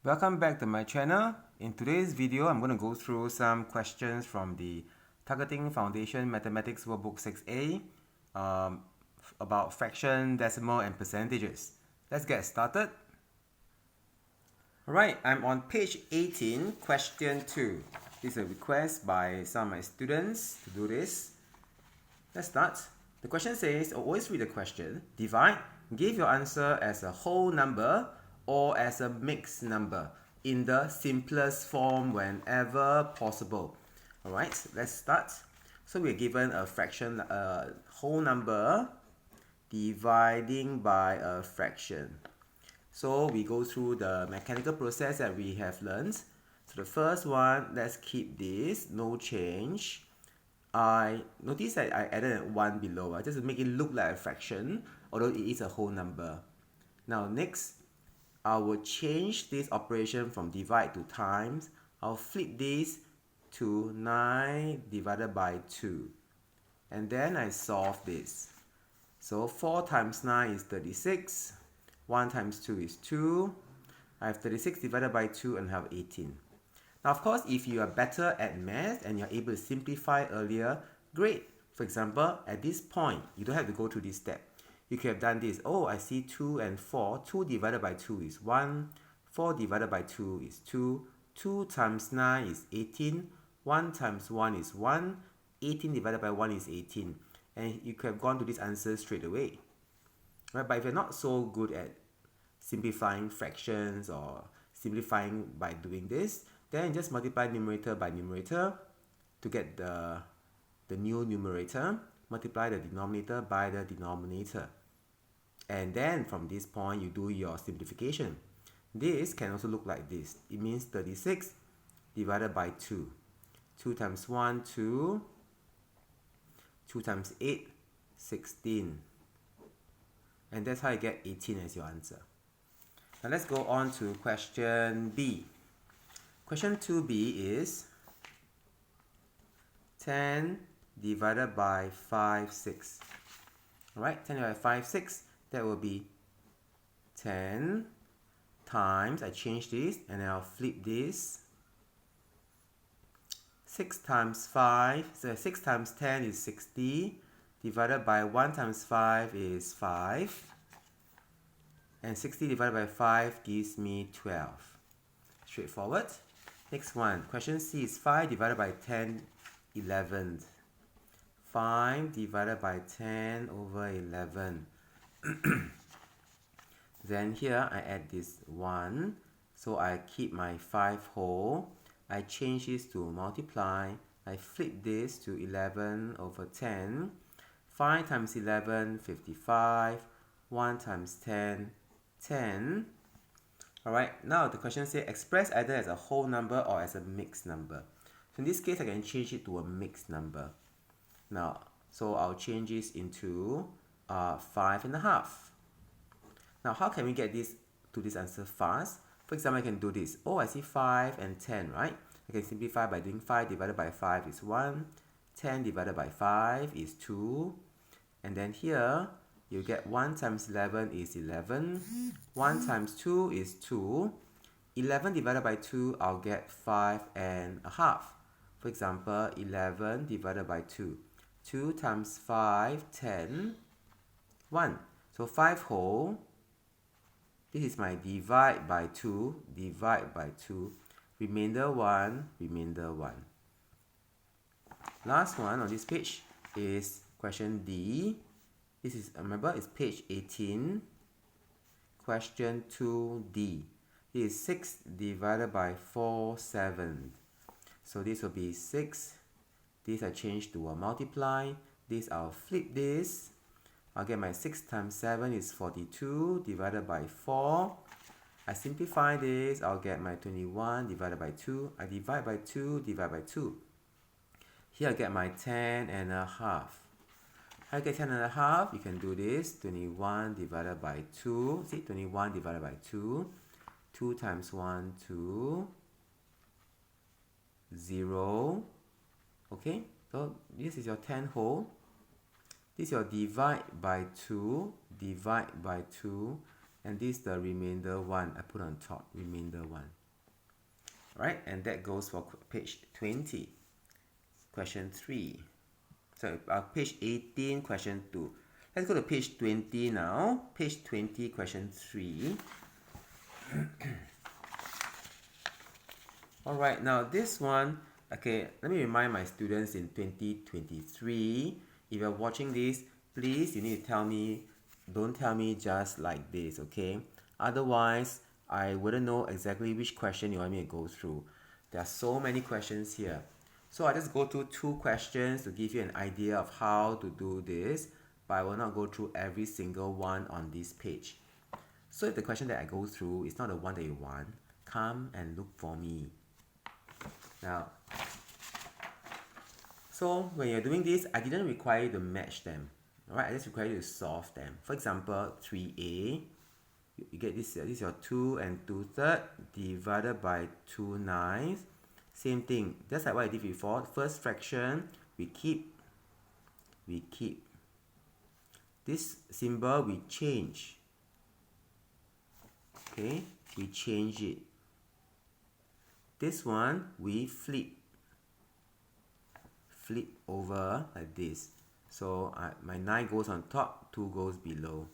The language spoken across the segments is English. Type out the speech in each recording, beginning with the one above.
Welcome back to my channel. In today's video, I'm going to go through some questions from the Targeting Foundation Mathematics Workbook 6A about fraction, decimal, and percentages. Let's get started. Alright, I'm on page 18, question 2. This is a request by some of my students to do this. Let's start. The question says, always read the question. Divide, give your answer as a whole number or as a mixed number in the simplest form whenever possible. Alright, let's start. So we're given a fraction, a whole number dividing by a fraction. So we go through the mechanical process that we have learned. So the first one, let's keep this, no change. I notice that I added 1 below, just to make it look like a fraction, although it is a whole number. Now next, I will change this operation from divide to times. I'll flip this to 9 divided by 2. And then I solve this. So 4 times 9 is 36. 1 times 2 is 2. I have 36 divided by 2 and have 18. Now, of course, if you are better at math and you're able to simplify earlier, great. For example, at this point, you don't have to go through this step. You could have done this. Oh, I see 2 and 4. 2 divided by 2 is 1. 4 divided by 2 is 2. 2 times 9 is 18. 1 times 1 is 1. 18 divided by 1 is 18. And you could have gone to this answer straight away. Right? But if you're not so good at simplifying fractions or simplifying by doing this, then just multiply numerator by numerator to get the new numerator. Multiply the denominator by the denominator. And then from this point, you do your simplification. This can also look like this. It means 36 divided by 2. 2 times 1, 2. 2 times 8, 16. And that's how you get 18 as your answer. Now let's go on to question B. Question 2B is 10 divided by 5, 6. Alright, 10 divided by 5, 6. That will be 10 times, I change this and I'll flip this. 6 times 5, so 6 times 10 is 60. Divided by 1 times 5 is 5. And 60 divided by 5 gives me 12. Straightforward. Next one, question C is 5 divided by 10, 11. 5 divided by 10 over 11. Then here I add this 1. So I keep my 5 whole. I change this to multiply. I flip this to 11 over 10. 5 times 11, 55. 1 times 10, 10. Alright, now the question says express either as a whole number or as a mixed number. So in this case, I can change it to a mixed number. Now, so I'll change this into 5.5. Now, how can we get this to this answer fast? For example, I can do this. Oh, I see 5 and 10, right? I can simplify by doing 5 divided by 5 is 1. 10 divided by 5 is 2. And then here, you get 1 times 11 is 11. 1 times 2 is 2. 11 divided by 2, I'll get 5.5. For example, 11 divided by 2. 2 times 5, 10. 1. So 5 whole. This is my divide by 2. Divide by 2. Remainder 1. Remainder 1. Last one on this page is question D. This is, remember, it's page 18. Question 2D. This is 6 divided by 4, 7. So this will be 6. This I change to a multiply. This I'll flip this. I'll get my 6 times 7 is 42 divided by 4. I simplify this. I'll get my 21 divided by 2. I divide by 2, divide by 2. Here I get my 10.5. How you get 10.5? You can do this. 21 divided by 2. See, 21 divided by 2. 2 times 1, 2. 0. Okay, so this is your 10 whole. This is your divide by 2. Divide by 2. and this the remainder 1. I put on top, remainder 1. Alright, and that goes for page 20. Question 3. So page 18, question 2. Let's go to page 20 now. Page 20, question 3. Alright, now this one, okay, let me remind my students in 2023, if you're watching this, please, you need to tell me, don't tell me just like this, okay? Otherwise, I wouldn't know exactly which question you want me to go through. There are so many questions here. So I just go through 2 questions to give you an idea of how to do this, but I will not go through every single one on this page. So if the question that I go through is not the one that you want, come and look for me. Now, so when you're doing this, I didn't require you to match them. Alright, I just require you to solve them. For example, 3a, you get this is your 2 and 2/3 divided by 2/9. Same thing, just like what I did before. First fraction, we keep this symbol, we change. Okay, we change it. This one, we flip over like this. So my 9 goes on top, 2 goes below.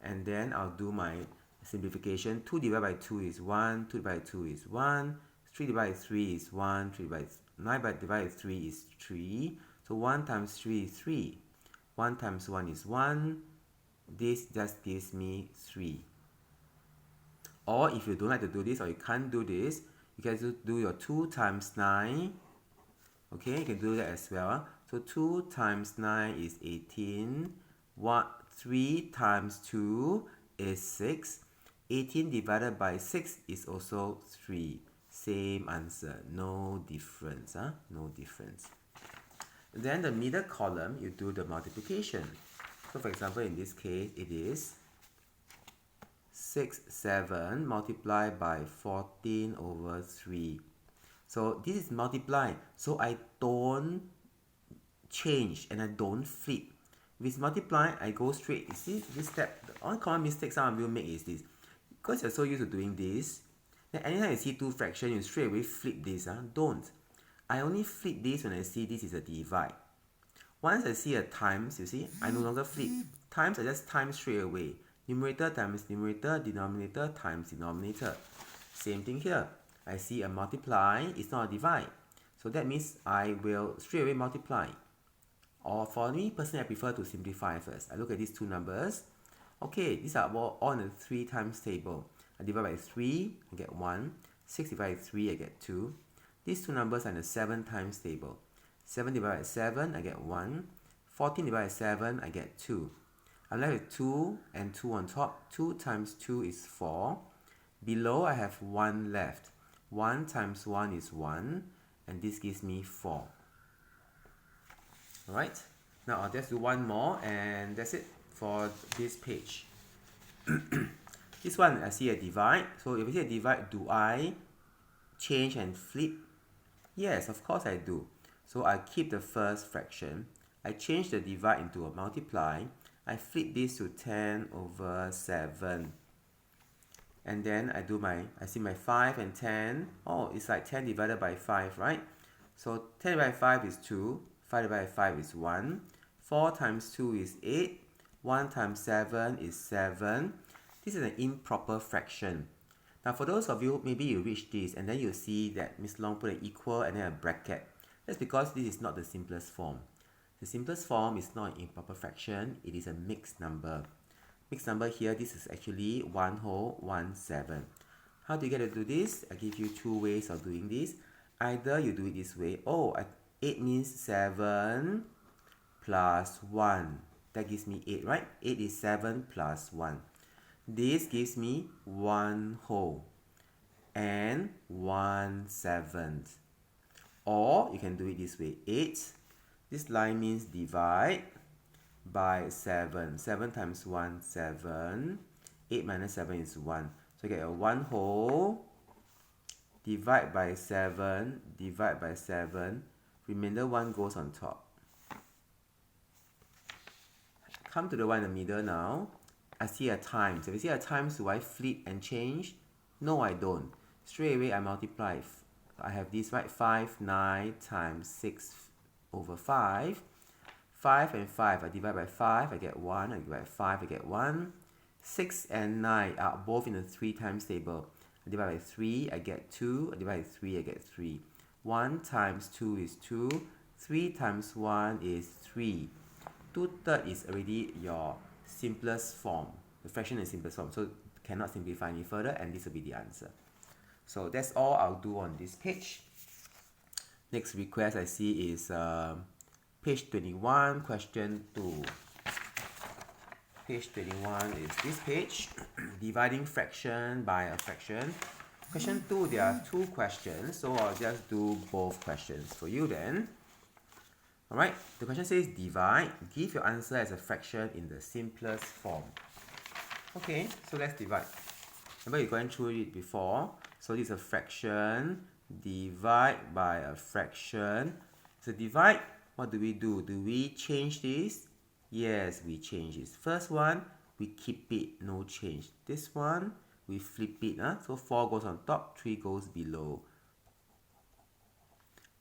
And then I'll do my simplification. 2 divided by 2 is 1, 2 divided by 2 is 1, 3 divided by 3 is 1, 9 divided by 3 is 3. So 1 times 3 is 3. 1 times 1 is 1. This just gives me 3. Or if you don't like to do this, or you can't do this, you can do your 2 times 9. Okay, you can do that as well. So 2 times 9 is 18. 3 times 2 is 6. 18 divided by 6 is also 3. Same answer, no difference. No difference. Then the middle column, you do the multiplication. So for example, in this case, it is 6, 7 multiplied by 14 over 3. So this is multiply. So I don't change and I don't flip. If it's multiply, I go straight. You see this step, the only common mistake some of you make is this. Because you're so used to doing this, then anytime you see 2 fractions, you straight away flip this. Don't. I only flip this when I see this is a divide. Once I see a times, you see, I no longer flip. Times, I just times straight away. Numerator times numerator, denominator times denominator. Same thing here. I see a multiply, it's not a divide. So that means I will straight away multiply. Or for me, personally, I prefer to simplify first. I look at these 2 numbers. Okay, these are all on the 3 times table. I divide by 3, I get 1. 6 divided by 3, I get 2. These 2 numbers are in the 7 times table. 7 divided by 7, I get 1. 14 divided by 7, I get 2. I'm left with 2 and 2 on top. 2 times 2 is 4. Below, I have 1 left. 1 times 1 is 1. And this gives me 4. Alright, now I'll just do one more and that's it for this page. This one, I see a divide. So if I see a divide, do I change and flip? Yes, of course I do. So I keep the first fraction. I change the divide into a multiply. I flip this to 10 over 7. And then I see my 5 and 10. Oh, it's like 10 divided by 5, right? So 10 divided by 5 is 2. 5 divided by 5 is 1. 4 times 2 is 8. 1 times 7 is 7. This is an improper fraction. Now for those of you, maybe you reach this and then you see that Miss Long put an equal and then a bracket. That's because this is not the simplest form. The simplest form is not an improper fraction, it is a mixed number. Mixed number here, this is actually 1 whole 1 7. How do you get to do this? I give you 2 ways of doing this. Either you do it this way. 8 means 7 plus 1. That gives me 8, right? 8 is 7 plus 1. This gives me 1 whole and 1 7th. Or you can do it this way. 8, this line means divide by 7. 7 times 1, 7. 8 minus 7 is 1. So you get a 1 whole, divide by 7, divide by 7. Remainder 1 goes on top. Come to the one in the middle now. I see a times. If I see a times, do I flip and change? No, I don't. Straight away, I multiply. I have this, right? 5, 9 times 6 over 5. 5 and 5, I divide by 5, I get 1. I divide by 5, I get 1. 6 and 9 are both in the 3 times table. I divide by 3, I get 2. I divide by 3, I get 3. 1 times 2 is 2. 3 times 1 is 3. 2/3 is already your simplest form. The fraction is simplest form, so cannot simplify any further, and this will be the answer. So that's all I'll do on this page. Next request I see is page 21, question 2. Page 21 is this page, dividing fraction by a fraction. Question 2, there are 2 questions, so I'll just do both questions for you then. Alright, the question says divide, give your answer as a fraction in the simplest form. Okay, so let's divide. Remember you're going through it before, so this is a fraction, divide by a fraction. So divide, what do? Do we change this? Yes, we change this. First one, we keep it, no change. This one, we flip it. So 4 goes on top, 3 goes below.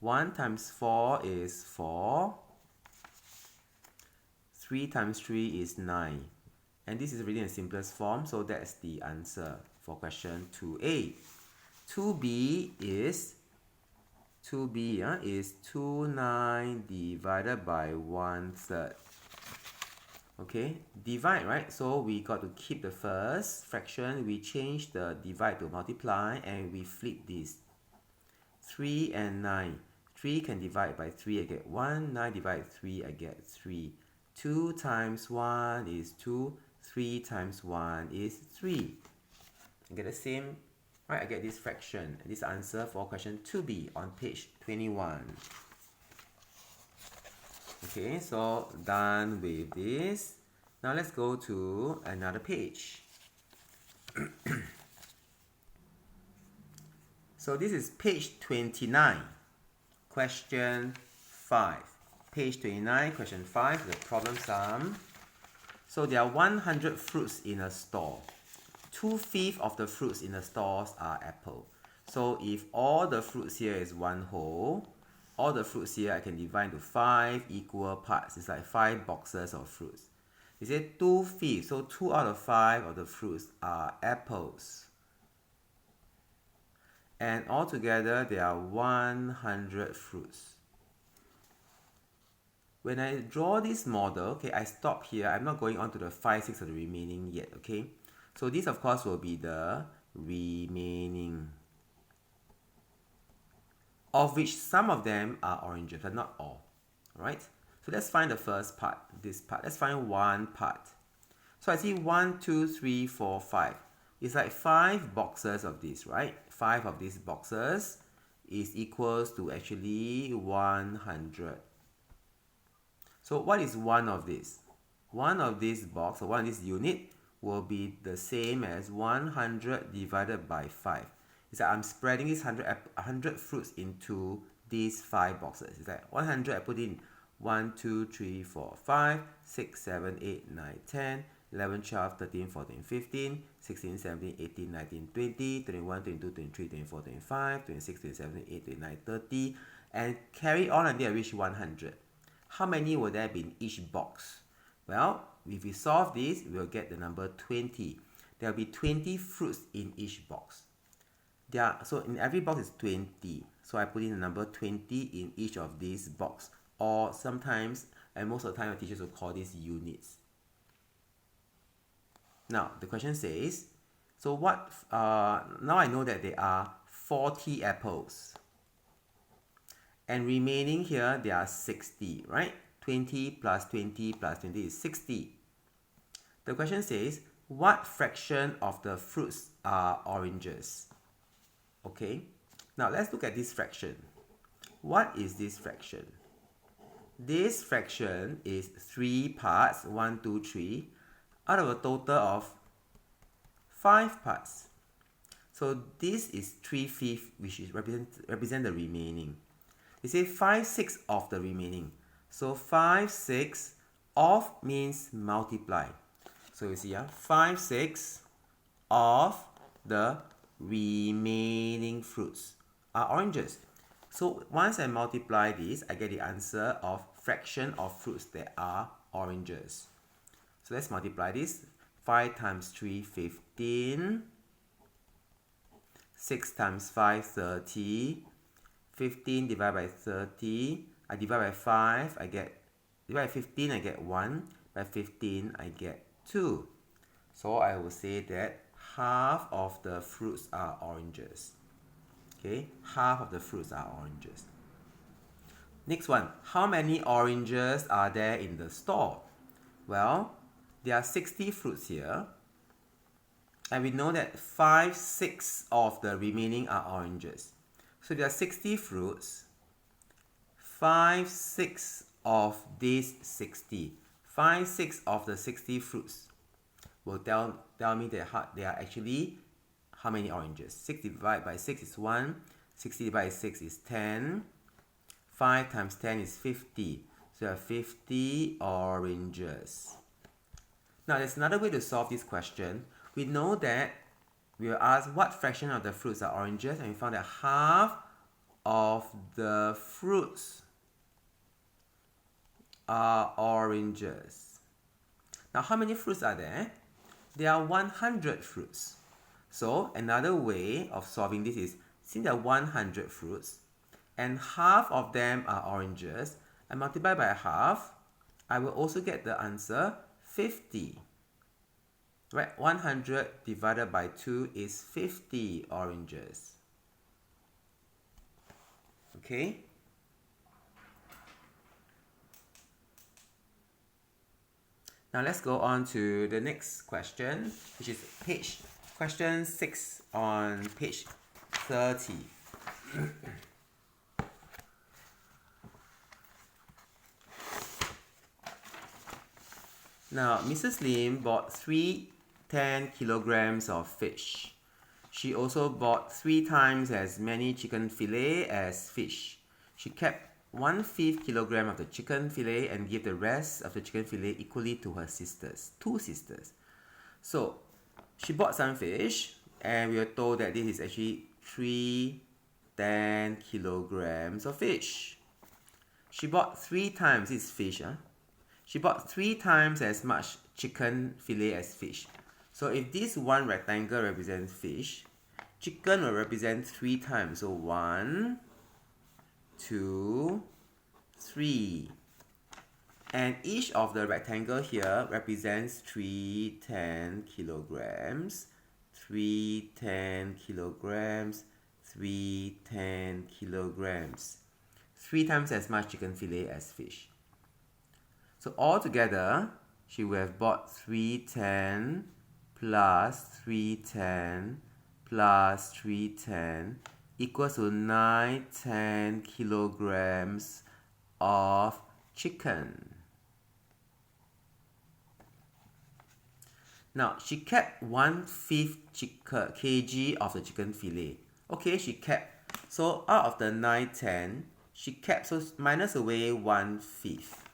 1 times 4 is 4. 3 times 3 is 9. And this is really in the simplest form, so that's the answer for question 2A. 2B is 29 divided by 1/3. Okay, divide, right? So we got to keep the first fraction, we change the divide to multiply, and we flip this. 3 and 9. 3 can divide by 3, I get 1. 9 divided by 3, I get 3. 2 times 1 is 2. 3 times 1 is 3. I get the same, right? I get this fraction. This answer for question 2B on page 21. Okay, so done with this. Now let's go to another page. So this is page 29, question 5. Page 29, question 5, the problem sum. So there are 100 fruits in a store. 2/5 of the fruits in the stores are apple. So if all the fruits here is one whole, all the fruits here I can divide into 5 equal parts. It's like 5 boxes of fruits. They say 2/5, so 2 out of 5 of the fruits are apples. And altogether there are 100 fruits. When I draw this model, okay, I stop here. I'm not going on to the 5, 6 of the remaining yet, okay? So this, of course, will be the remaining, of which some of them are oranges, but not all, alright? So let's find the first part, this part. Let's find one part. So I see 1, 2, 3, 4, 5. It's like 5 boxes of this, right? 5 of these boxes is equals to actually 100. So what is one of these? One of these box, or one of this unit, will be the same as 100 divided by 5. It's like I'm spreading these 100 fruits into these 5 boxes. It's like 100, I put in 1, 2, 3, 4, 5, 6, 7, 8, 9, 10, 11, 12, 13, 14, 15, 16, 17, 18, 19, 20, 21, 22, 23, 24, 25, 26, 27, 28, 29, 30, and carry on until I reach 100. How many will there be in each box? Well, if we solve this, we'll get the number 20. There will be 20 fruits in each box. So in every box is 20. So I put in the number 20 in each of these boxes. Or sometimes, and most of the time, our teachers will call these units. Now, the question says, so what, now I know that there are 40 apples. And remaining here, there are 60, right? 20 plus 20 plus 20 is 60. The question says, what fraction of the fruits are oranges? Okay, now let's look at this fraction. What is this fraction? This fraction is 3 parts, 1, 2, 3, out of a total of 5 parts. So this is 3/5, which is represent the remaining. They say 5/6 of the remaining. So 5/6 of means multiply. So you see, 5/6 of the remaining fruits are oranges. So once I multiply this, I get the answer of fraction of fruits that are oranges. So let's multiply this. 5 times 3, 15. 6 times 5, 30. 15 divided by 30. I divide by 5, divide by 15, I get 1. By 15, I get 2. So I will say that half of the fruits are oranges. Okay, half of the fruits are oranges. Next one, how many oranges are there in the store? Well, there are 60 fruits here. And we know that 5/6 of the remaining are oranges. So there are 60 fruits. 5/6 of these 60. 5/6 of the 60 fruits will tell me that there are actually how many oranges. 6 divided by 6 is 1. 60 divided by 6 is 10. 5 times 10 is 50. So there are 50 oranges. Now there's another way to solve this question. We know that we were asked what fraction of the fruits are oranges, and we found that half of the fruits are oranges. Now how many fruits are there? There are 100 fruits. So another way of solving this is, since there are 100 fruits and half of them are oranges, I multiply by half, I will also get the answer 50. Right, 100 divided by 2 is 50 oranges. Okay? Now let's go on to the next question, which is question 6 on page 30. Now, Mrs. Lim bought 10 kilograms of fish. She also bought 3 times as many chicken fillet as fish. She kept 1/5 kilogram of the chicken fillet and gave the rest of the chicken fillet equally to her sisters, 2 sisters. So, she bought some fish, and we are told that this is actually 10 kilograms of fish. She bought 3 times, this is fish, She bought 3 times as much chicken fillet as fish. So if this one rectangle represents fish, chicken will represent 3 times. So 1, 2, 3. And each of the rectangle here represents 10 kilograms, 10 kilograms, 10 kilograms. 3 times as much chicken fillet as fish. So altogether, she would have bought 310 plus 310 plus 310 equals to 910 kilograms of chicken. Now, she kept 1/5 kg of the chicken fillet. Okay, she kept. So out of the 910, she kept, so minus away 1/5.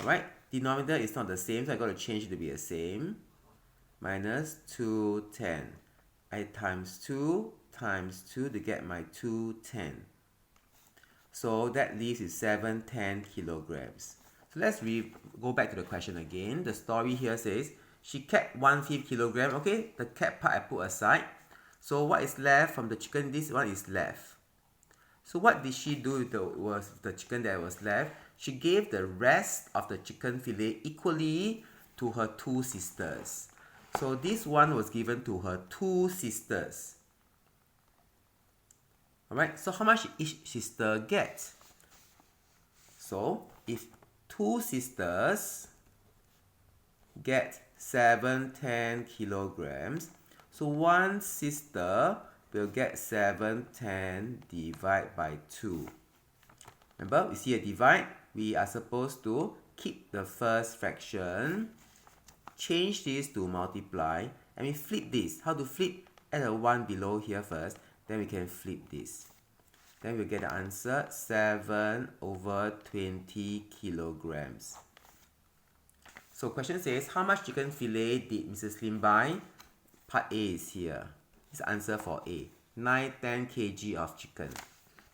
Alright, denominator is not the same, so I got to change it to be the same. Minus 210. I times 2 to get my 210. So that leaves is 710 kilograms. So let's go back to the question again. The story here says she kept 1/5 kilogram. Okay, the kept part I put aside. So what is left from the chicken? This one is left. So what did she do with the chicken that was left? She gave the rest of the chicken fillet equally to her 2 sisters. So this one was given to her 2 sisters. Alright, so how much did each sister get? So if 2 sisters get 710 kilograms, so one sister will get 710 divided by 2. Remember, we see a divide. We are supposed to keep the first fraction, change this to multiply, and we flip this. How to flip? Add a 1 below here first, then we can flip this. Then we'll get the answer 7/20 kilograms. So So question says, how much chicken fillet did Mrs. Lim buy? Part A is here. This is answer for A. 10 kg of chicken.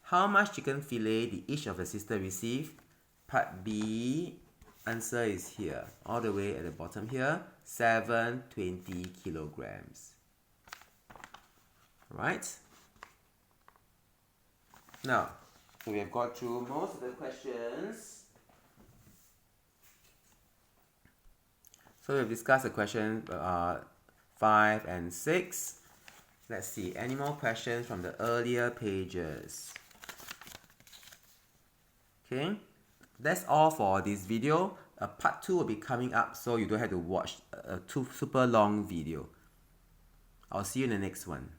How much chicken fillet did each of the sisters receive? Part B, answer is here. All the way at the bottom here. 720 kilograms. Right? Now, so we have got through most of the questions. So we've discussed the question 5 and 6. Let's see, any more questions from the earlier pages? Okay, that's all for this video. Part 2 will be coming up, so you don't have to watch a super long video. I'll see you in the next one.